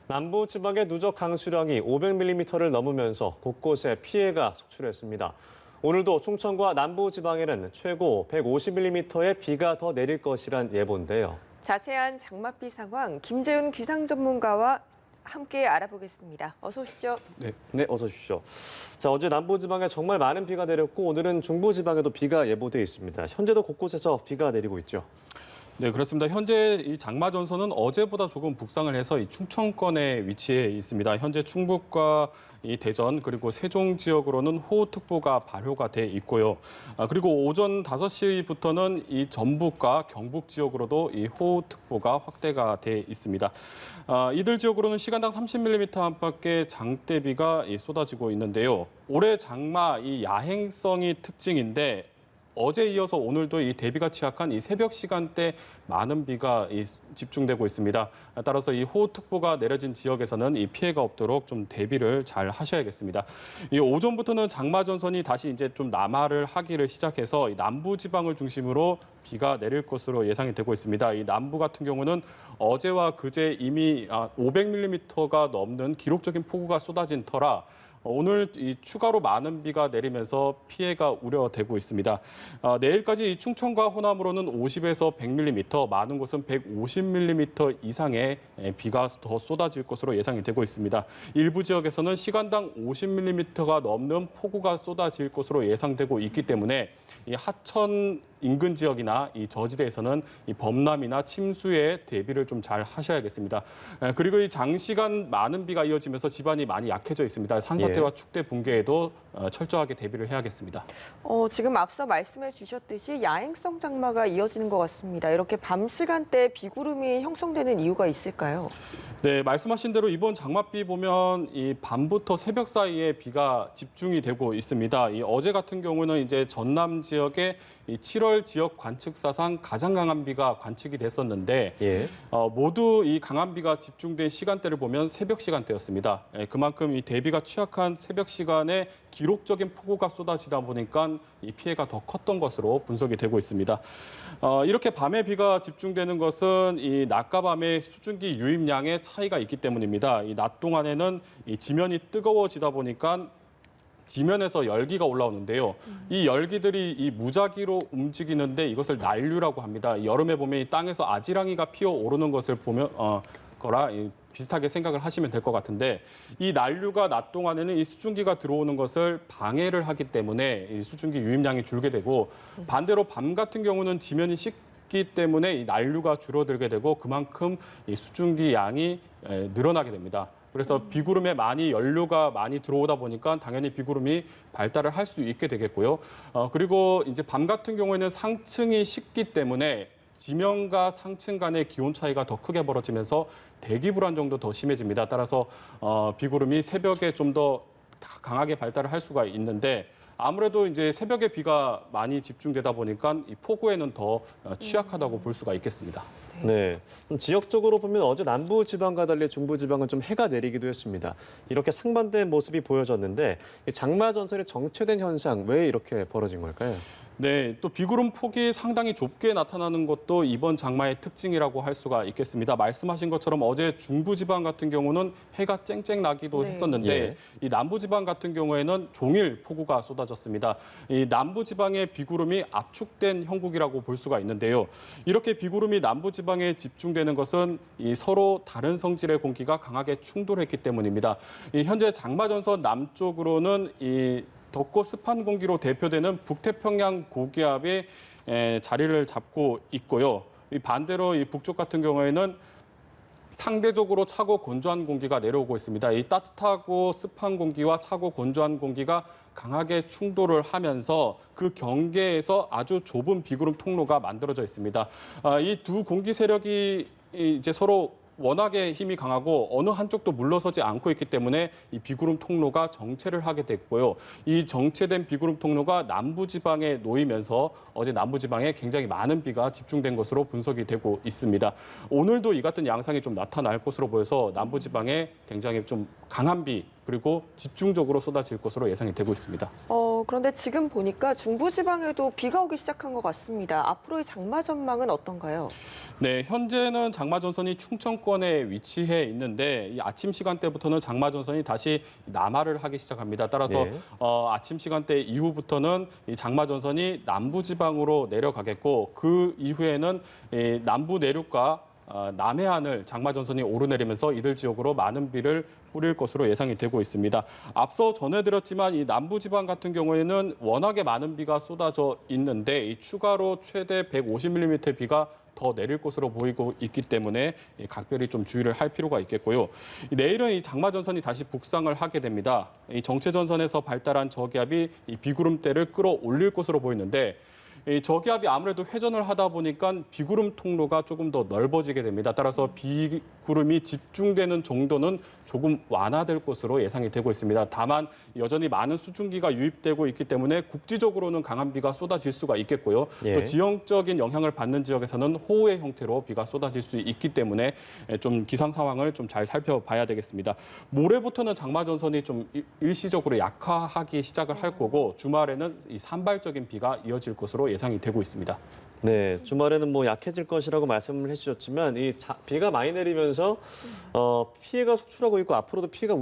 남부지방의 누적 강수량이 500mm를 넘으면서 곳곳에 피해가 속출했습니다. 오늘도 충청과 남부지방에는 최고 150mm의 비가 더 내릴 것이란 예보인데요. 자세한 장맛비 상황 김재훈 기상 전문가와 함께 알아보겠습니다. 어서 오시죠. 네, 어서 오십시오. 자, 어제 남부지방에 정말 많은 비가 내렸고 오늘은 중부지방에도 비가 예보돼 있습니다. 현재도 곳곳에서 비가 내리고 있죠. 네, 그렇습니다. 현재 이 장마 전선은 어제보다 조금 북상을 해서 이 충청권에 위치해 있습니다. 현재 충북과 이 대전 그리고 세종 지역으로는 호우특보가 발효가 돼 있고요. 그리고 오전 5시부터는 이 전북과 경북 지역으로도 이 호우특보가 확대가 돼 있습니다. 이들 지역으로는 시간당 30mm 안팎의 장대비가 쏟아지고 있는데요. 올해 장마 이 야행성이 특징인데 어제 이어서 오늘도 이 대비가 취약한 이 새벽 시간대 많은 비가 집중되고 있습니다. 따라서 이 호우특보가 내려진 지역에서는 이 피해가 없도록 좀 대비를 잘 하셔야겠습니다. 이 오전부터는 장마 전선이 다시 이제 좀 남하를 하기를 시작해서 이 남부 지방을 중심으로 비가 내릴 것으로 예상이 되고 있습니다. 이 남부 같은 경우는 어제와 그제 이미 500mm가 넘는 기록적인 폭우가 쏟아진 터라 오늘 이 추가로 많은 비가 내리면서 피해가 우려되고 있습니다. 내일까지 충청과 호남으로는 50에서 100mm, 많은 곳은 150mm 이상의 비가 더 쏟아질 것으로 예상이 되고 있습니다. 일부 지역에서는 시간당 50mm가 넘는 폭우가 쏟아질 것으로 예상되고 있기 때문에 이 하천 인근 지역이나 이 저지대에서는 이 범람이나 침수에 대비를 좀 잘 하셔야겠습니다. 그리고 이 장시간 많은 비가 이어지면서 지반이 많이 약해져 있습니다. 산사태와 축대 붕괴에도 철저하게 대비를 해야겠습니다. 지금 앞서 말씀해 주셨듯이 야행성 장마가 이어지는 것 같습니다. 이렇게 밤 시간대 비구름이 형성되는 이유가 있을까요? 네, 말씀하신 대로 이번 장맛비 보면 이 밤부터 새벽 사이에 비가 집중이 되고 있습니다. 이 어제 같은 경우는 이제 전남 지역에 이 7월 지역 관측사상 가장 강한 비가 관측이 됐었는데 모두 이 강한 비가 집중된 시간대를 보면 새벽 시간대였습니다. 그만큼 이 대비가 취약한 새벽 시간에 기록적인 폭우가 쏟아지다 보니까 이 피해가 더 컸던 것으로 분석이 되고 있습니다. 이렇게 밤에 비가 집중되는 것은 이 낮과 밤의 수증기 유입량의 차이가 있기 때문입니다. 이 낮 동안에는 이 지면이 뜨거워지다 보니까 지면에서 열기가 올라오는데요. 이 열기들이 이 무작위로 움직이는데 이것을 난류라고 합니다. 여름에 보면 이 땅에서 아지랑이가 피어오르는 것을 보면 비슷하게 생각을 하시면 될 것 같은데 이 난류가 낮 동안에는 이 수증기가 들어오는 것을 방해를 하기 때문에 이 수증기 유입량이 줄게 되고 반대로 밤 같은 경우는 지면이 식기 때문에 이 난류가 줄어들게 되고 그만큼 이 수증기 양이 늘어나게 됩니다. 그래서 비구름에 많이 연료가 많이 들어오다 보니까 당연히 비구름이 발달을 할 수 있게 되겠고요. 그리고 이제 밤 같은 경우에는 상층이 식기 때문에 지면과 상층 간의 기온 차이가 더 크게 벌어지면서 대기 불안 정도 더 심해집니다. 따라서 비구름이 새벽에 좀 더 강하게 발달을 할 수가 있는데 아무래도 이제 새벽에 비가 많이 집중되다 보니까 이 폭우에는 더 취약하다고 볼 수가 있겠습니다. 네, 지역적으로 보면 어제 남부지방과 달리 중부지방은 좀 해가 내리기도 했습니다. 이렇게 상반된 모습이 보여졌는데 장마 전선이 정체된 현상 왜 이렇게 벌어진 걸까요? 네, 또 비구름 폭이 상당히 좁게 나타나는 것도 이번 장마의 특징이라고 할 수가 있겠습니다. 말씀하신 것처럼 어제 중부지방 같은 경우는 해가 쨍쨍 나기도 했었는데 이 남부지방 같은 경우에는 종일 폭우가 쏟아졌습니다. 이 남부지방의 비구름이 압축된 형국이라고 볼 수가 있는데요. 이렇게 비구름이 남부지방에 집중되는 것은 이 서로 다른 성질의 공기가 강하게 충돌했기 때문입니다. 이 현재 장마 전선 남쪽으로는 이 덥고 습한 공기로 대표되는 북태평양 고기압이 자리를 잡고 있고요. 반대로 이 북쪽 같은 경우에는 상대적으로 차고 건조한 공기가 내려오고 있습니다. 이 따뜻하고 습한 공기와 차고 건조한 공기가 강하게 충돌을 하면서 그 경계에서 아주 좁은 비구름 통로가 만들어져 있습니다. 이 두 공기 세력이 이제 서로 워낙에 힘이 강하고 어느 한쪽도 물러서지 않고 있기 때문에 이 비구름 통로가 정체를 하게 됐고요. 이 정체된 비구름 통로가 남부지방에 놓이면서 어제 남부지방에 굉장히 많은 비가 집중된 것으로 분석이 되고 있습니다. 오늘도 이 같은 양상이 좀 나타날 것으로 보여서 남부지방에 굉장히 좀 강한 비 그리고 집중적으로 쏟아질 것으로 예상이 되고 있습니다. 그런데 지금 보니까 중부지방에도 비가 오기 시작한 것 같습니다. 앞으로의 장마 전망은 어떤가요? 네, 현재는 장마 전선이 충청권에 위치해 있는데 이 아침 시간대부터는 장마 전선이 다시 남하를 하기 시작합니다. 따라서 예. 아침 시간대 이후부터는 이 장마 전선이 남부 지방으로 내려가겠고 그 이후에는 이 남부 내륙과 남해안을 장마 전선이 오르내리면서 이들 지역으로 많은 비를 뿌릴 것으로 예상이 되고 있습니다. 앞서 전해드렸지만 이 남부 지방 같은 경우에는 워낙에 많은 비가 쏟아져 있는데 이 추가로 최대 150mm 비가 더 내릴 것으로 보이고 있기 때문에 각별히 좀 주의를 할 필요가 있겠고요. 내일은 이 장마 전선이 다시 북상을 하게 됩니다. 이 정체 전선에서 발달한 저기압이 이 비구름대를 끌어올릴 것으로 보이는데 이 저기압이 아무래도 회전을 하다 보니까 비구름 통로가 조금 더 넓어지게 됩니다. 따라서 비구름이 집중되는 정도는 조금 완화될 것으로 예상이 되고 있습니다. 다만 여전히 많은 수증기가 유입되고 있기 때문에 국지적으로는 강한 비가 쏟아질 수가 있겠고요. 예. 또 지형적인 영향을 받는 지역에서는 호우의 형태로 비가 쏟아질 수 있기 때문에 좀 기상 상황을 좀 잘 살펴봐야 되겠습니다. 모레부터는 장마 전선이 좀 일시적으로 약화하기 시작을 할 거고 주말에는 이 산발적인 비가 이어질 것으로 예상이 되고 있습니다. 네, 주말에는 뭐 약해질 것이라고 말씀을 해주셨지만 비가 많이 내리면서 피해가 속출하고 있고 앞으로도 피해가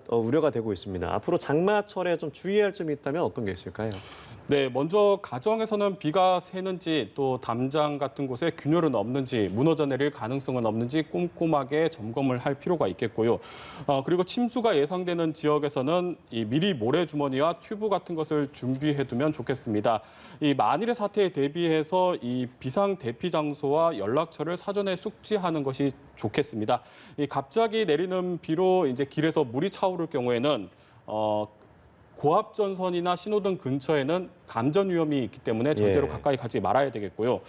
우려가 되고 있습니다. 앞으로 장마철에 좀 주의할 점이 있다면 어떤 게 있을까요? 네, 먼저 가정에서는 비가 새는지 또 담장 같은 곳에 균열은 없는지 무너져 내릴 가능성은 없는지 꼼꼼하게 점검을 할 필요가 있겠고요. 그리고 침수가 예상되는 지역에서는 이 미리 모래주머니와 튜브 같은 것을 준비해두면 좋겠습니다. 이 만일의 사태에 대비해서 이 비상 대피 장소와 연락처를 사전에 숙지하는 것이 좋겠습니다. 이 갑자기 내리는 비로 이제 길에서 물이 차오를 경우에는 고압전선이나 신호등 근처에는 감전 위험이 있기 때문에 절대로 예. 가까이 가지 말아야 되겠고요.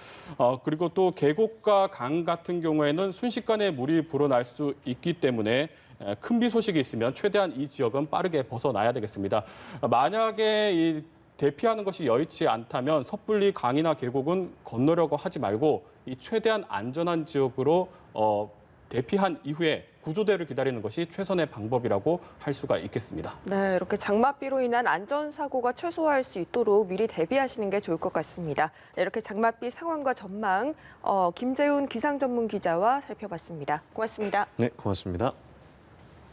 그리고 또 계곡과 강 같은 경우에는 순식간에 물이 불어날 수 있기 때문에 큰 비 소식이 있으면 최대한 이 지역은 빠르게 벗어나야 되겠습니다. 만약에 이 대피하는 것이 여의치 않다면 섣불리 강이나 계곡은 건너려고 하지 말고 이 최대한 안전한 지역으로 대피한 이후에 구조대를 기다리는 것이 최선의 방법이라고 할 수가 있겠습니다. 네, 이렇게 장맛비로 인한 안전사고가 최소화할 수 있도록 미리 대비하시는 게 좋을 것 같습니다. 네, 이렇게 장맛비 상황과 전망 김재훈 기상전문기자와 살펴봤습니다. 고맙습니다. 네, 고맙습니다.